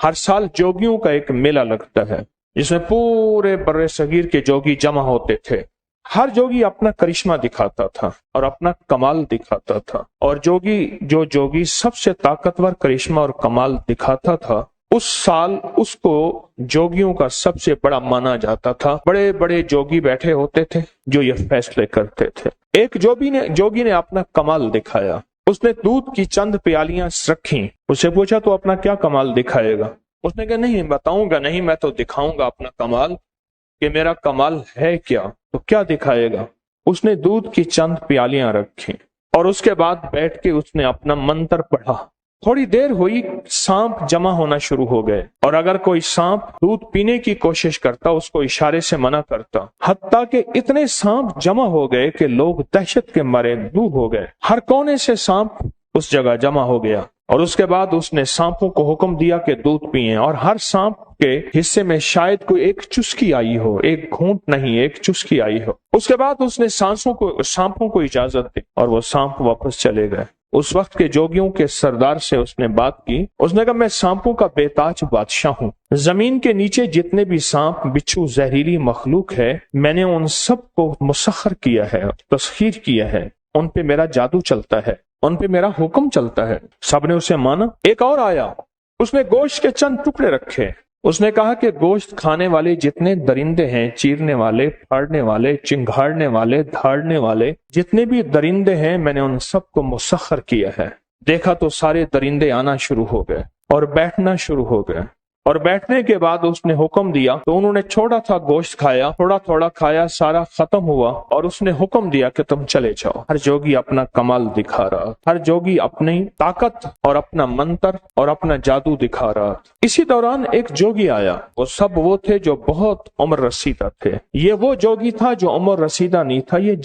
ہر سال جوگیوں کا ایک میلہ لگتا ہے جس میں پورے بر صغیر کے جوگی جمع ہوتے تھے. ہر جوگی اپنا کرشمہ دکھاتا تھا اور اپنا کمال دکھاتا تھا، اور جو جوگی سب سے طاقتور کرشمہ اور کمال دکھاتا تھا اس سال اس کو جوگیوں کا سب سے بڑا مانا جاتا تھا. بڑے بڑے جوگی بیٹھے ہوتے تھے جو یہ فیصلے کرتے تھے. ایک جوگی نے اپنا کمال دکھایا. اس نے دودھ کی چند پیالیاں رکھیں. اس سے پوچھا تو اپنا کیا کمال دکھائے گا؟ اس نے کہا نہیں بتاؤں گا نہیں، میں تو دکھاؤں گا اپنا کمال کہ میرا کمال ہے کیا. تو کیا دکھائے گا؟ اس نے دودھ کی چند پیالیاں رکھی اور اس کے بعد بیٹھ کے اس نے اپنا منتر پڑھا. تھوڑی دیر ہوئی، سانپ جمع ہونا شروع ہو گئے، اور اگر کوئی سانپ دودھ پینے کی کوشش کرتا اس کو اشارے سے منع کرتا، حتیٰ کہ اتنے سانپ جمع ہو گئے کہ لوگ دہشت کے مارے دور ہو گئے. ہر کونے سے سانپ اس جگہ جمع ہو گیا، اور اس کے بعد اس نے سانپوں کو حکم دیا کہ دودھ پئیں، اور ہر سانپ کے حصے میں شاید کوئی ایک چسکی آئی ہو، ایک گھونٹ نہیں، ایک چسکی آئی ہو. اس کے بعد اس نے سانپوں کو اجازت دی اور وہ سانپ واپس چلے گئے. اس وقت کے جوگیوں کے سردار سے اس نے بات کی. اس نے کہا میں سانپوں کا بے تاج بادشاہ ہوں. زمین کے نیچے جتنے بھی سانپ بچھو زہریلی مخلوق ہے میں نے ان سب کو مسخر کیا ہے، تسخیر کیا ہے. ان پہ میرا جادو چلتا ہے، ان پہ میرا حکم چلتا ہے. سب نے اسے مانا. ایک اور آیا، اس نے گوشت کے چند ٹکڑے رکھے. اس نے کہا کہ گوشت کھانے والے جتنے درندے ہیں، چیرنے والے، پھاڑنے والے، چنگھاڑنے والے، دھاڑنے والے، جتنے بھی درندے ہیں میں نے ان سب کو مسخر کیا ہے. دیکھا تو سارے درندے آنا شروع ہو گئے اور بیٹھنا شروع ہو گئے، اور بیٹھنے کے بعد اس نے حکم دیا تو انہوں نے چھوڑا تھا گوشت کھایا، تھوڑا تھوڑا کھایا، سارا ختم ہوا، اور اس نے حکم دیا کہ تم چلے جاؤ. ہر جوگی اپنا کمال دکھا رہا، ہر جوگی اپنی طاقت اور اپنا منتر اور اپنا جادو دکھا رہا. اسی دوران ایک جوگی آیا. وہ تھے جو بہت عمر رسیدہ تھے. یہ وہ جوگی تھا جو عمر رسیدہ نہیں تھا، یہ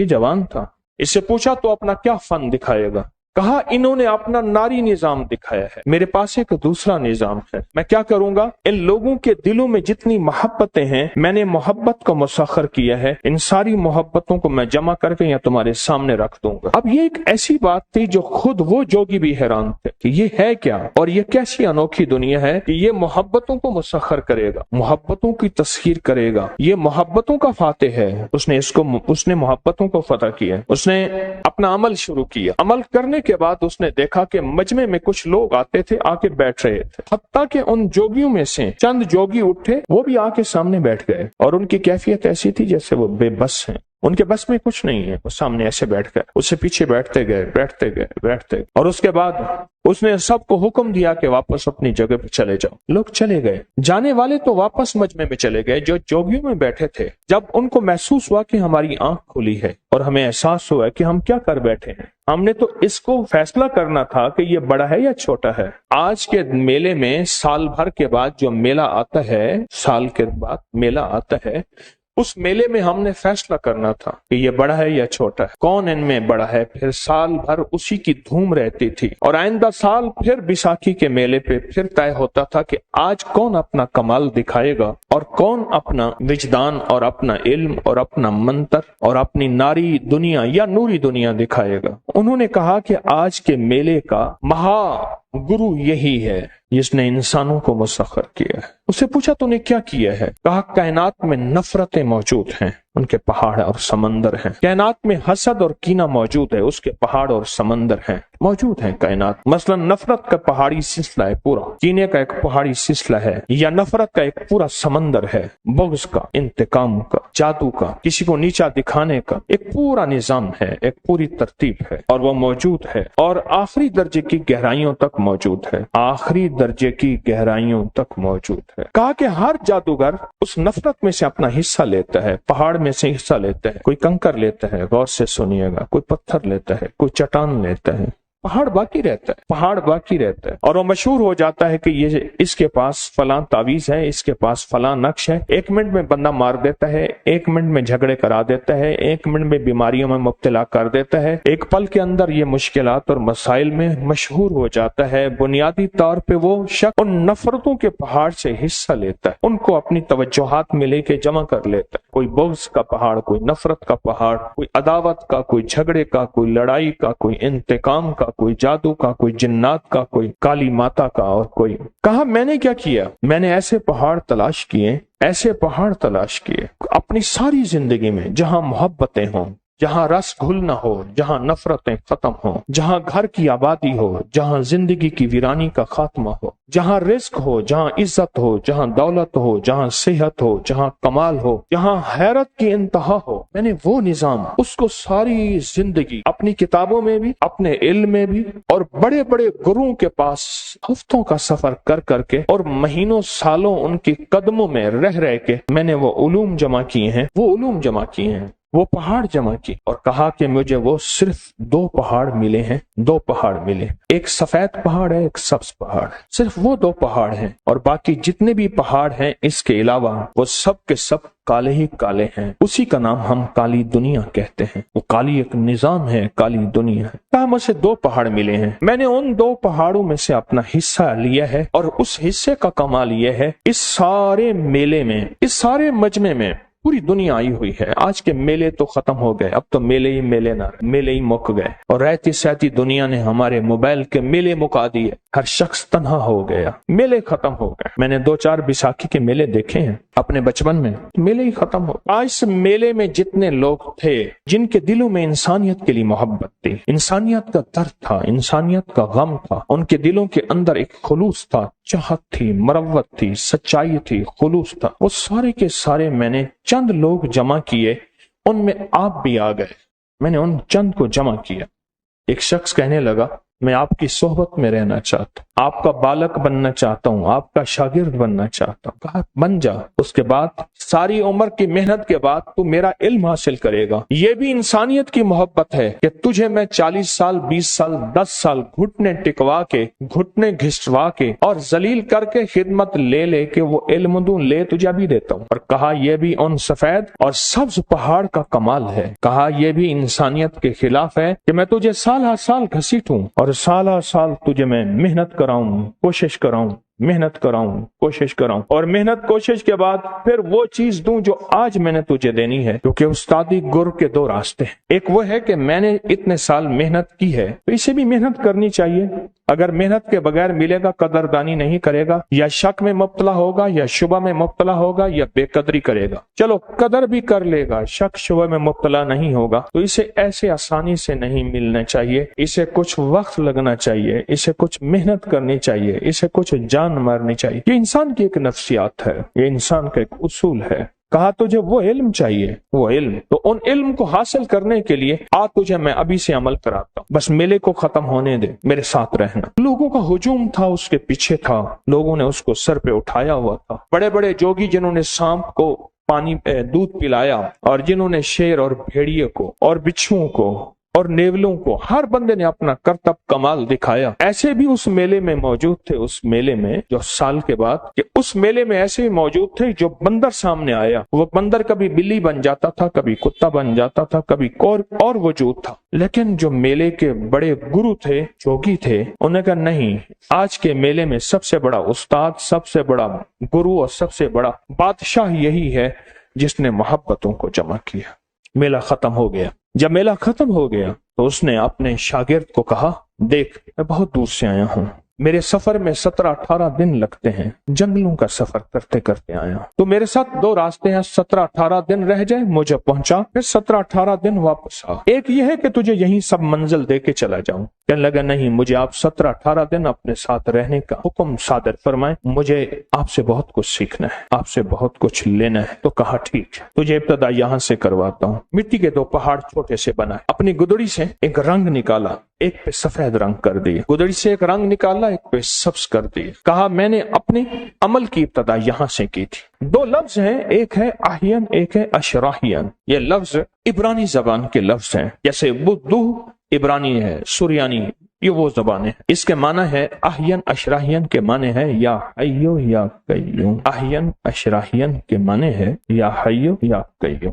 جوان تھا. اس سے پوچھا تو اپنا کیا فن دکھائے گا؟ کہا انہوں نے اپنا ناری نظام دکھایا ہے، میرے پاس ایک دوسرا نظام ہے. میں کیا کروں گا؟ ان لوگوں کے دلوں میں جتنی محبتیں ہیں میں نے محبت کو مسخر کیا ہے. ان ساری محبتوں کو میں جمع کر کے یا تمہارے سامنے رکھ دوں گا. اب یہ ایک ایسی بات تھی جو خود وہ جوگی بھی حیران تھے کہ یہ ہے کیا، اور یہ کیسی انوکھی دنیا ہے کہ یہ محبتوں کو مسخر کرے گا، محبتوں کی تسخیر کرے گا. یہ محبتوں کا فاتح ہے. اس نے محبتوں کو فتح کیا. اس نے اپنا عمل شروع کیا. عمل کرنے کے بعد اس نے دیکھا کہ مجمع میں کچھ لوگ آتے تھے، آ کے بیٹھ رہے تھے. حتیٰ کہ ان جوگیوں میں سے چند جوگی اٹھے، وہ بھی آ کے سامنے بیٹھ گئے، اور ان کی کیفیت ایسی تھی جیسے وہ بے بس ہیں. ان کے بس میں کچھ نہیں ہے. وہ سامنے ایسے بیٹھ گئے، اس سے پیچھے بیٹھتے گئے، اور اس کے بعد اس نے سب کو حکم دیا کہ واپس اپنی جگہ پہ چلے جاؤ. لوگ چلے گئے. جانے والے تو واپس مجمع میں چلے گئے. جو جوگیوں میں بیٹھے تھے، جب ان کو محسوس ہوا کہ ہماری آنکھ کھلی ہے اور ہمیں احساس ہوا کہ ہم کیا کر بیٹھے ہیں، ہم نے تو اس کو فیصلہ کرنا تھا کہ یہ بڑا ہے یا چھوٹا ہے. آج کے میلے میں سال بھر کے بعد جو میلہ آتا ہے، سال کے بعد میلہ آتا ہے، اس میلے میں ہم نے فیصلہ کرنا تھا کہ یہ بڑا ہے یا چھوٹا ہے، کون ان میں بڑا ہے. پھر سال بھر اسی کی دھوم رہتی تھی، اور آئندہ سال پھر بیساکھی کے میلے پہ پھر طے ہوتا تھا کہ آج کون اپنا کمال دکھائے گا اور کون اپنا وجدان اور اپنا علم اور اپنا منتر اور اپنی ناری دنیا یا نوری دنیا دکھائے گا. انہوں نے کہا کہ آج کے میلے کا مہا گرو یہی ہے جس نے انسانوں کو مسخر کیا ہے. اس سے پوچھا تو نے کیا کیا ہے؟ کہا کائنات میں نفرتیں موجود ہیں، ان کے پہاڑ اور سمندر ہیں. کائنات میں حسد اور کینہ موجود ہے، اس کے پہاڑ اور سمندر ہیں، موجود ہیں کائنات. مثلا نفرت کا پہاڑی سلسلہ ہے پورا، کینے کا ایک پہاڑی سلسلہ ہے، یا نفرت کا ایک پورا سمندر ہے، بغض کا، انتقام کا، جادو کا، کسی کو نیچا دکھانے کا ایک پورا نظام ہے، ایک پوری ترتیب ہے، اور وہ موجود ہے، اور آخری درجے کی گہرائیوں تک موجود ہے، آخری درجے کی گہرائیوں تک موجود ہے. کہا کہ ہر جادوگر اس نفرت میں سے اپنا حصہ لیتا ہے، پہاڑ میں سے حصہ لیتا ہے، کوئی کنکر لیتا ہے، غور سے سنیے گا، کوئی پتھر لیتا ہے، کوئی چٹان لیتا ہے، پہاڑ باقی رہتا ہے، اور وہ مشہور ہو جاتا ہے کہ یہ اس کے پاس فلاں تعویذ ہے، اس کے پاس فلاں نقش ہے. 1 منٹ میں بندہ مار دیتا ہے، 1 منٹ میں جھگڑے کرا دیتا ہے، 1 منٹ میں بیماریوں میں مبتلا کر دیتا ہے، ایک پل کے اندر یہ مشکلات اور مسائل میں مشہور ہو جاتا ہے. بنیادی طور پہ وہ شخص ان نفرتوں کے پہاڑ سے حصہ لیتا ہے، ان کو اپنی توجہات میں لے کے جمع کر لیتا ہے. کوئی بغض کا پہاڑ، کوئی نفرت کا پہاڑ، کوئی عداوت کا، کوئی جھگڑے کا، کوئی لڑائی کا، کوئی انتقام کا، کوئی جادو کا، کوئی جنات کا، کوئی کالی ماتا کا، اور کوئی کہا میں نے کیا کیا؟ میں نے ایسے پہاڑ تلاش کیے، ایسے پہاڑ تلاش کیے اپنی ساری زندگی میں جہاں محبتیں ہوں، جہاں رس گھل نہ ہو، جہاں نفرتیں ختم ہوں، جہاں گھر کی آبادی ہو، جہاں زندگی کی ویرانی کا خاتمہ ہو، جہاں رزق ہو، جہاں عزت ہو، جہاں دولت ہو، جہاں صحت ہو، جہاں کمال ہو، جہاں حیرت کی انتہا ہو، میں نے وہ نظام، اس کو ساری زندگی اپنی کتابوں میں بھی، اپنے علم میں بھی، اور بڑے بڑے گروؤں کے پاس ہفتوں کا سفر کر کر کے اور مہینوں سالوں ان کے قدموں میں رہ کے میں نے وہ علوم جمع کیے ہیں، وہ علوم جمع کیے ہیں، وہ پہاڑ جمع کی، اور کہا کہ مجھے وہ صرف 2 پہاڑ ملے ہیں، 2 پہاڑ ملے، ایک سفید پہاڑ ہے، ایک سبز پہاڑ ہے، صرف وہ 2 پہاڑ ہیں، اور باقی جتنے بھی پہاڑ ہیں اس کے علاوہ وہ سب کے سب کالے ہی کالے ہیں، اسی کا نام ہم کالی دنیا کہتے ہیں، وہ کالی ایک نظام ہے، کالی دنیا ہے۔ کہا مجھے 2 پہاڑ ملے ہیں، میں نے ان 2 پہاڑوں میں سے اپنا حصہ لیا ہے، اور اس حصے کا کمال یہ ہے، اس سارے میلے میں، اس سارے مجمع میں پوری دنیا آئی ہوئی ہے۔ آج کے میلے تو ختم ہو گئے، اب تو میلے ہی میلے نہ رہے، میلے ہی مک گئے، اور رہتی سہتی دنیا نے ہمارے موبائل کے میلے مکا دیے، ہر شخص تنہا ہو گیا، میلے ختم ہو گئے۔ میں نے 2-4 بیساکھی کے میلے دیکھے ہیں اپنے بچپن میں، میلے ہی ختم ہو گئے۔ آج اس میلے میں جتنے لوگ تھے جن کے دلوں میں انسانیت کے لیے محبت تھی، انسانیت کا درد تھا، انسانیت کا غم تھا، ان کے دلوں کے اندر ایک خلوص تھا، چاہت تھی، مروت تھی، سچائی تھی، خلوص تھا، وہ سارے کے سارے میں نے چند لوگ جمع کیے، ان میں آپ بھی آ گئے، میں نے ان چند کو جمع کیا۔ ایک شخص کہنے لگا میں آپ کی صحبت میں رہنا چاہتا ہوں، آپ کا بالک بننا چاہتا ہوں، آپ کا شاگرد بننا چاہتا ہوں۔ کہا بن جا، اس کے بعد ساری عمر کی محنت کے بعد تو میرا علم حاصل کرے گا۔ یہ بھی انسانیت کی محبت ہے کہ تجھے میں 40 سال، 20 سال، 10 سال گھٹنے ٹکوا کے، گھٹنے گھسوا کے اور ذلیل کر کے خدمت لے کے وہ علم دوں، لے تجھے بھی دیتا ہوں۔ اور کہا یہ بھی ان سفید اور سبز پہاڑ کا کمال ہے، کہا یہ بھی انسانیت کے خلاف ہے کہ میں تجھے سال ہر سال گھسیٹوں اور سال ہر سال تجھے میں محنت کراؤں، کوشش کراؤں، محنت کراؤں، کوشش کراؤں، اور محنت کوشش کے بعد پھر وہ چیز دوں جو آج میں نے تجھے دینی ہے۔ کیونکہ استادی گر کے 2 راستے ہیں، ایک وہ ہے کہ میں نے اتنے سال محنت کی ہے تو اسے بھی محنت کرنی چاہیے، اگر محنت کے بغیر ملے گا قدردانی نہیں کرے گا، یا شک میں مبتلا ہوگا، یا شبہ میں مبتلا ہوگا، یا بے قدری کرے گا۔ چلو قدر بھی کر لے گا، شک شبہ میں مبتلا نہیں ہوگا، تو اسے ایسے آسانی سے نہیں ملنا چاہیے، اسے کچھ وقت لگنا چاہیے، اسے کچھ محنت کرنی چاہیے، اسے کچھ جان مارنی چاہیے۔ یہ انسان کی ایک نفسیات ہے، یہ انسان کا ایک اصول ہے۔ کہا تجھے وہ علم چاہیے، وہ علم، تو ان علم کو حاصل کرنے کے لیے تجھے میں ابھی سے عمل کراتا ہوں، بس میلے کو ختم ہونے دے، میرے ساتھ رہنا۔ لوگوں کا ہجوم تھا، اس کے پیچھے تھا، لوگوں نے اس کو سر پہ اٹھایا ہوا تھا، بڑے بڑے جوگی جنہوں نے سانپ کو دودھ پلایا، اور جنہوں نے شیر اور بھیڑیے کو اور بچھوؤں کو اور نیولوں کو، ہر بندے نے اپنا کرتب کمال دکھایا۔ ایسے بھی اس میلے میں موجود تھے، اس میلے میں جو سال کے بعد کہ اس میلے میں ایسے بھی موجود تھے جو بندر سامنے آیا، وہ بندر کبھی بلی بن جاتا تھا، کبھی کتا بن جاتا تھا، کبھی اور وجود تھا۔ لیکن جو میلے کے بڑے گرو تھے، جوگی تھے، انہوں نے کہا نہیں، آج کے میلے میں سب سے بڑا استاد، سب سے بڑا گرو اور سب سے بڑا بادشاہ یہی ہے جس نے محبتوں کو جمع کیا۔ میلہ ختم ہو گیا۔ جب میلہ ختم ہو گیا تو اس نے اپنے شاگرد کو کہا دیکھ میں بہت دور سے آیا ہوں، میرے سفر میں 17-18 دن لگتے ہیں، جنگلوں کا سفر کرتے کرتے آیا ہوں، تو میرے ساتھ 2 راستے ہیں، 17-18 دن رہ جائے مجھے پہنچا، پھر 17-18 دن واپس آ۔ ایک یہ ہے کہ تجھے یہیں سب منزل دے کے چلا جاؤں۔ کہنے لگا نہیں، مجھے آپ 17-18 دن اپنے ساتھ رہنے کا حکم صادر فرمائیں، مجھے آپ سے بہت کچھ سیکھنا ہے، آپ سے بہت کچھ لینا ہے۔ تو کہا ٹھیک ہے، تجھے ابتدا یہاں سے کرواتا ہوں۔ مٹی کے 2 پہاڑ چھوٹے سے بنائے، اپنی گدڑی سے ایک رنگ نکالا، ایک پہ سفید رنگ کر دیے، گدڑی سے ایک رنگ نکالا، ایک پہ سبز کر دیے۔ کہا میں نے اپنے عمل کی ابتدا یہاں سے کی تھی۔ 2 لفظ ہیں، ایک ہے احین، ایک ہے اشراحین۔ یہ لفظ عبرانی زبان کے لفظ ہیں، جیسے بدو عبرانی ہے، سریانی، یہ وہ زبانیں ہیں۔ اس کے معنی ہے احین، اشراحین کے معنی ہے یا حیو یا قیوم۔ احین اشراحین کے معنی ہے یا حیو یا قیوم۔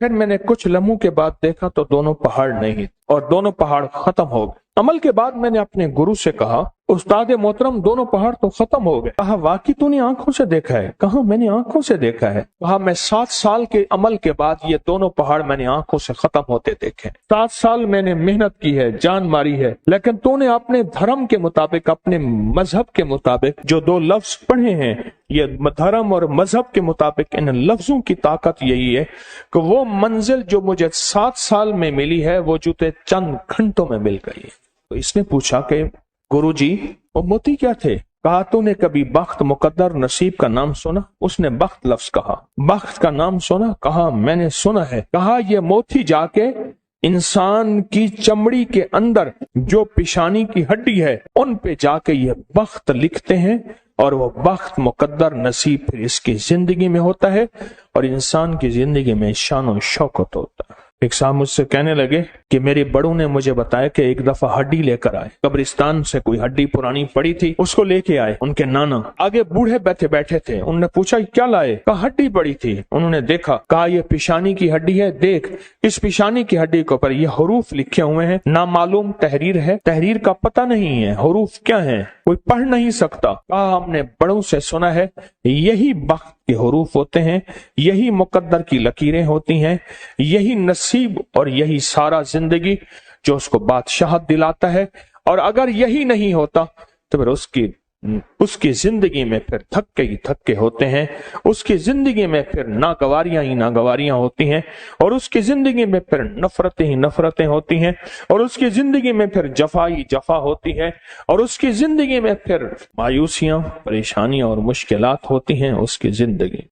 پھر میں نے کچھ لمحوں کے بعد دیکھا تو دونوں پہاڑ نہیں اور دونوں پہاڑ ختم ہو گئے۔ عمل کے بعد میں نے اپنے گرو سے کہا استاد محترم دونوں پہاڑ تو ختم ہو گئے۔ کہا واقعی تو نے آنکھوں سے دیکھا ہے؟ کہا میں نے آنکھوں سے دیکھا ہے۔ کہا میں 7 سال کے عمل کے بعد یہ دونوں پہاڑ میں نے آنکھوں سے ختم ہوتے دیکھے۔ 7 سال میں نے محنت کی ہے، جان ماری ہے، لیکن تو نے اپنے دھرم کے مطابق، اپنے مذہب کے مطابق جو 2 لفظ پڑھے ہیں، یہ دھرم اور مذہب کے مطابق ان لفظوں کی طاقت یہی ہے کہ وہ منزل جو مجھے 7 سال میں ملی ہے وہ جوتے چند گھنٹوں میں مل گئی۔ تو اس نے پوچھا کہ گرو جی وہ موتی کیا تھے؟ کہا تو نے کبھی بخت، مقدر، نصیب کا نام سنا؟ اس نے بخت لفظ کہا۔ بخت کا نام سنا؟ کہا میں نے سنا ہے۔ کہا یہ موتی جا کے انسان کی چمڑی کے اندر جو پیشانی کی ہڈی ہے ان پہ جا کے یہ بخت لکھتے ہیں، اور وہ بخت، مقدر، نصیب پھر اس کی زندگی میں ہوتا ہے، اور انسان کی زندگی میں شان و شوکت ہوتا ہے۔ ایک صاحب مجھ سے کہنے لگے کہ میرے بڑوں نے مجھے بتایا کہ ایک دفعہ ہڈی لے کر آئے، قبرستان سے کوئی ہڈی پرانی پڑی تھی، اس کو لے کے آئے ان کے نانا۔ آگے بوڑھے بیٹھے تھے، انہوں نے پوچھا کیا لائے؟ کہا ہڈی پڑی تھی۔ انہوں نے دیکھا، کہا یہ پیشانی کی ہڈی ہے، دیکھ اس پیشانی کی ہڈی کے اوپر یہ حروف لکھے ہوئے ہیں، نامعلوم تحریر ہے، تحریر کا پتہ نہیں ہے، حروف کیا ہیں، کوئی پڑھ نہیں سکتا۔ کہا ہم نے بڑوں سے سنا ہے یہی بخت کے حروف ہوتے ہیں، یہی مقدر کی لکیریں ہوتی ہیں، یہی نصیب اور یہی سارا زندگی جو اس کو بادشاہت دلاتا ہے، اور اگر یہی نہیں ہوتا تو پھر اس کی زندگی میں پھر دھکے ہی دھکے ہوتے ہیں، اس کی زندگی میں پھر ناگواریاں ہی ناگواریاں ہوتی ہیں، اور اس کی زندگی میں پھر نفرتیں ہی نفرتیں ہوتی ہیں، اور اس کی زندگی میں پھر جفا ہی جفا ہوتی ہے، اور اس کی زندگی میں پھر مایوسیاں، پریشانیاں اور مشکلات ہوتی ہیں اس کی زندگی۔